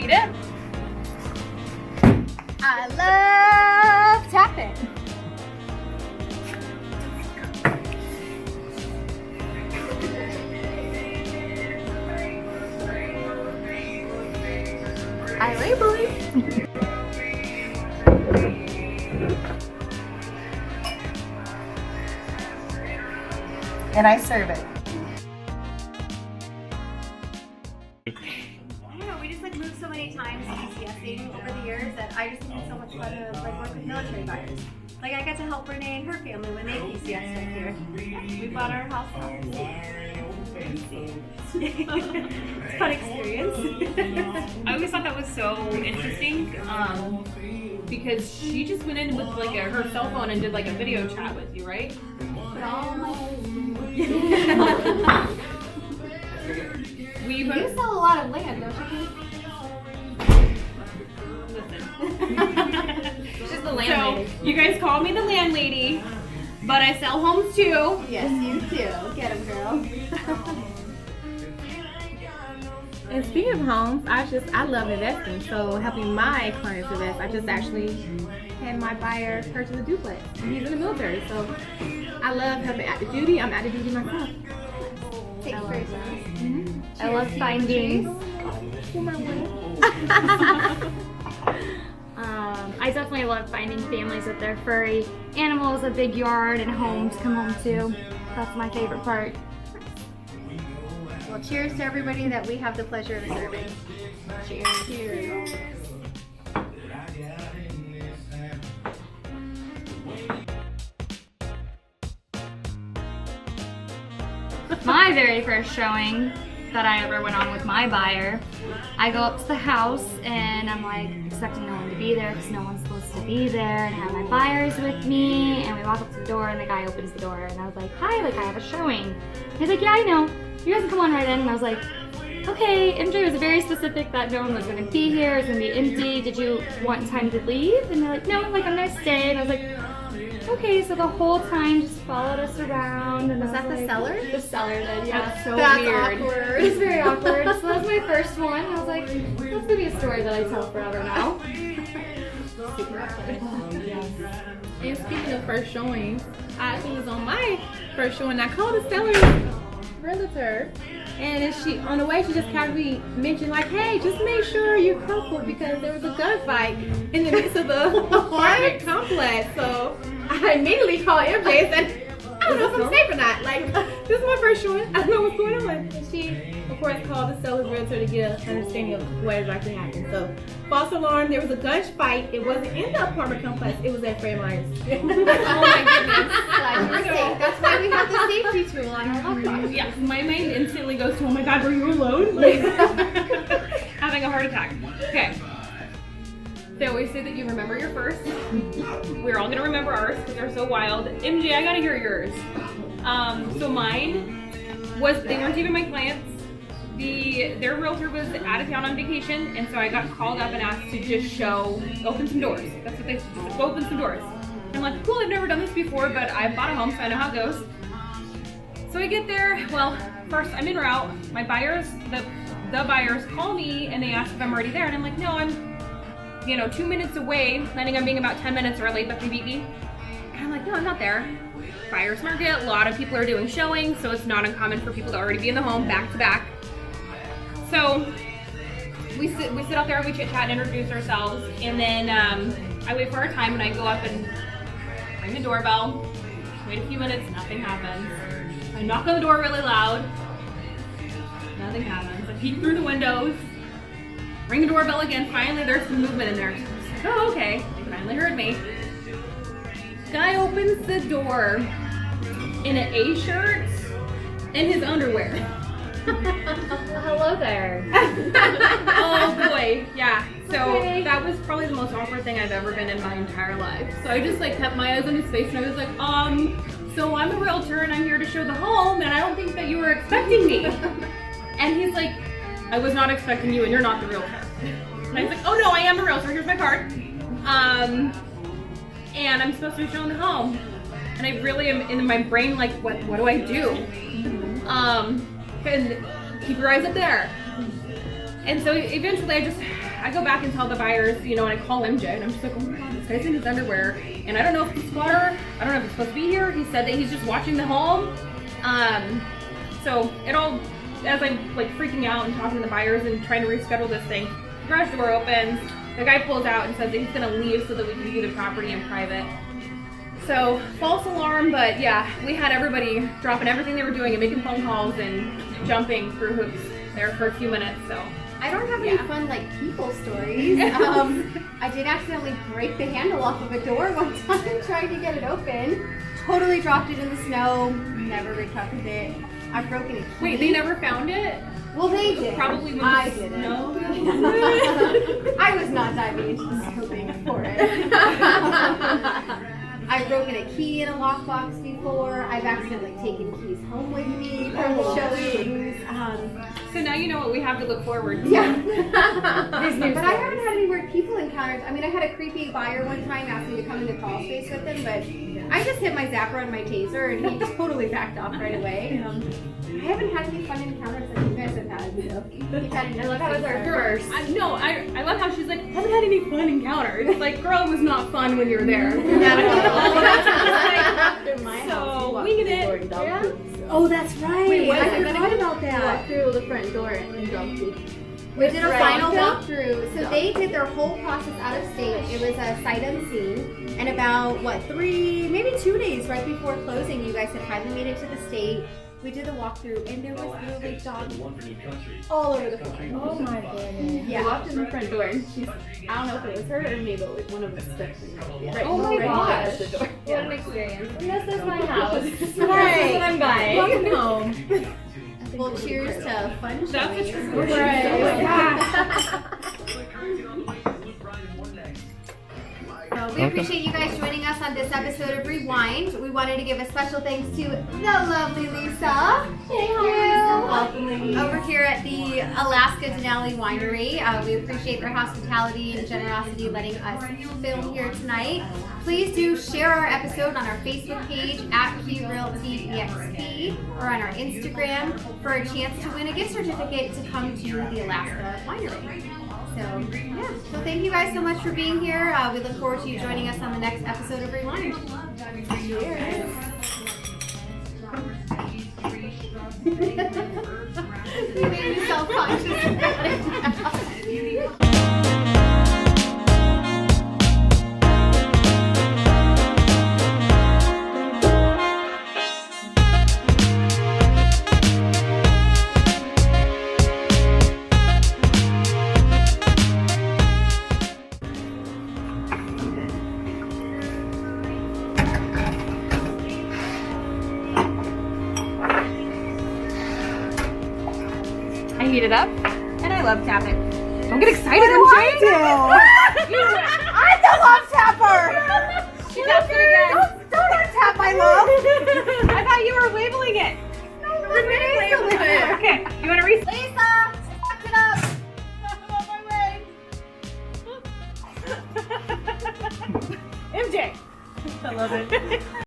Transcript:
eat it? I love tapping. I label it. And I serve it. I don't know, we just like moved so many times PCSing over the years that I just think it's so much fun to like work with military buyers. Like I got to help Renee and her family when they PCSed up here. We bought our house up. It's a fun experience. I always thought that was so interesting because she just went in with like her cell phone and did like a video chat with you, right? You sell a lot of land, don't you? She's the landlady. So, you guys call me the landlady, but I sell homes too. Yes, you do. Get 'em, girl. And speaking of homes, I love investing. So helping my clients invest, I just actually had my buyer purchase a duplex. And he's in the military, so I love helping active duty. I'm active duty myself. Take first. I love finding. I definitely love finding families with their furry animals, a big yard, and home to come home to. That's my favorite part. Well, cheers to everybody that we have the pleasure of serving. Cheers. Cheers. My very first showing that I ever went on with my buyer, I go up to the house and I'm like expecting no one to be there because no one's supposed to be there, and I have my buyers with me, and we walk up to the door and the guy opens the door and I was like, hi, like I have a showing. He's like, yeah, I know. You guys can come on right in. And I was like, okay. MJ was very specific that no one was going to be here. It's going to be empty. Did you want time to leave? And they're like, no, like I'm going to stay. And I was like, okay. So the whole time just followed us around. And Was that the seller? The seller did, yeah. That's so That's weird. awkward. It was very awkward. So that was my first one. I was like, that's going to be a story that I tell forever now. Super awkward. And speaking of first showings, I actually was on my first showing. I called the seller's realtor, and then she, on the way, she just casually mentioned like, hey, just make sure you're careful because there was a gunfight in the midst of the apartment complex. So I immediately called MJ and said, I don't know if I'm safe or not. Like, this is my first showing. I don't know what's going on. And she, of course, called the seller's realtor to get an understanding of what exactly happened. So, false alarm, there was a gunfight. It wasn't in the apartment complex. It was at Fred Meyer's. Oh my goodness. Glad you were safe. That's why we have the safety tool on our laptop. Yeah, my mind instantly goes to, oh my god, were you alone? Like, having a heart attack. Okay. They always say that you remember your first. We're all gonna remember ours because they're so wild. MJ, I gotta hear yours. So mine was, they weren't even my clients. Their realtor was out of town on vacation, and so I got called up and asked to just open some doors. That's what they said, just go open some doors. I'm like, cool, I've never done this before, but I've bought a home, so I know how it goes. So I get there, well, first I'm en route. My buyers, the buyers call me and they ask if I'm already there, and I'm like, no, I'm 2 minutes away, planning on being about 10 minutes early, but they beat me. And I'm like, no, I'm not there. Buyer's market, a lot of people are doing showings, so it's not uncommon for people to already be in the home back to back. So we sit out there and we chit chat and introduce ourselves, and then I wait for our time and I go up and ring the doorbell. Wait a few minutes, nothing happens. I knock on the door really loud. Nothing happens. I peek through the windows. Ring the doorbell again. Finally, there's some movement in there. Oh, okay. They finally heard me. Guy opens the door in an A shirt and his underwear. Hello there. Oh boy, yeah. So that was probably the most awkward thing I've ever been in my entire life. So I just like kept my eyes on his face and I was like, so I'm a realtor and I'm here to show the home and I don't think that you were expecting me. And he's like, I was not expecting you and you're not the realtor. And I was like, oh no, I am a realtor, here's my card. And I'm supposed to be showing the home. And I really am in my brain like, what do I do? And keep your eyes up there. And so eventually I I go back and tell the buyers, you know, and I call MJ, and I'm just like, oh my god, this guy's in his underwear, and I don't know if he's squatter, I don't know if he's supposed to be here. He said that he's just watching the home. So it all, as I'm like freaking out and talking to the buyers and trying to reschedule this thing, the garage door opens, the guy pulls out and says that he's gonna leave so that we can view the property in private. So false alarm, but yeah, we had everybody dropping everything they were doing and making phone calls and jumping through hoops there for a few minutes. So I don't have any fun like people stories. I did accidentally break the handle off of a door one time trying to get it open. Totally dropped it in the snow. Never recovered it. I've broken a key. wait, they never found it? Well, they did. Probably when I the didn't. snow. I was not diving into the snow bank for it. I've broken a key in a lockbox before. I've accidentally taken keys home with me from the showings. So now you know what we have to look forward to. Yeah. But I haven't had any weird people encounters. I mean, I had a creepy buyer one time ask me to come into crawl space with him, but I just hit my zapper on my taser and he just totally backed off right away. I haven't had any fun encounters that you guys have had, so you've had I love how it's our first. I love how she's like, haven't had any fun encounters. It's like, girl, it was not fun when you were there. So, winging it. Yeah. Oh, that's right. Wait, what? I forgot about that. Walk through the front door and dog food. We did a Right. final walkthrough. So they did their whole process out of state. It was a sight unseen. And about, maybe 2 days right before closing, you guys had finally made it to the state. We did a walkthrough, and there was literally dogs all over the floor. Oh my goodness. Yeah. We walked in the front door and she's, I don't know if it was her or me, but like one of us stepped in. Right, Oh my right gosh. at the door. What an experience. And this is my house. Right. This is what I'm buying. Welcome home. Well, cheers to fun That's a showings. true story. So we appreciate you guys joining us on this episode of Rewind. We wanted to give a special thanks to the lovely Lisa. Thank you. Over here at the Alaska Denali Winery. We appreciate their hospitality and generosity letting us film here tonight. Please do share our episode on our Facebook page at Key Realty EXP or on our Instagram for a chance to win a gift certificate to come to the Alaska Winery. So, yeah. So thank you guys so much for being here. We look forward to you joining us on the next episode of Rewind. Cheers. You made me self-conscious about it. I heat it up. And I love tapping. Don't get excited, MJ. I do. You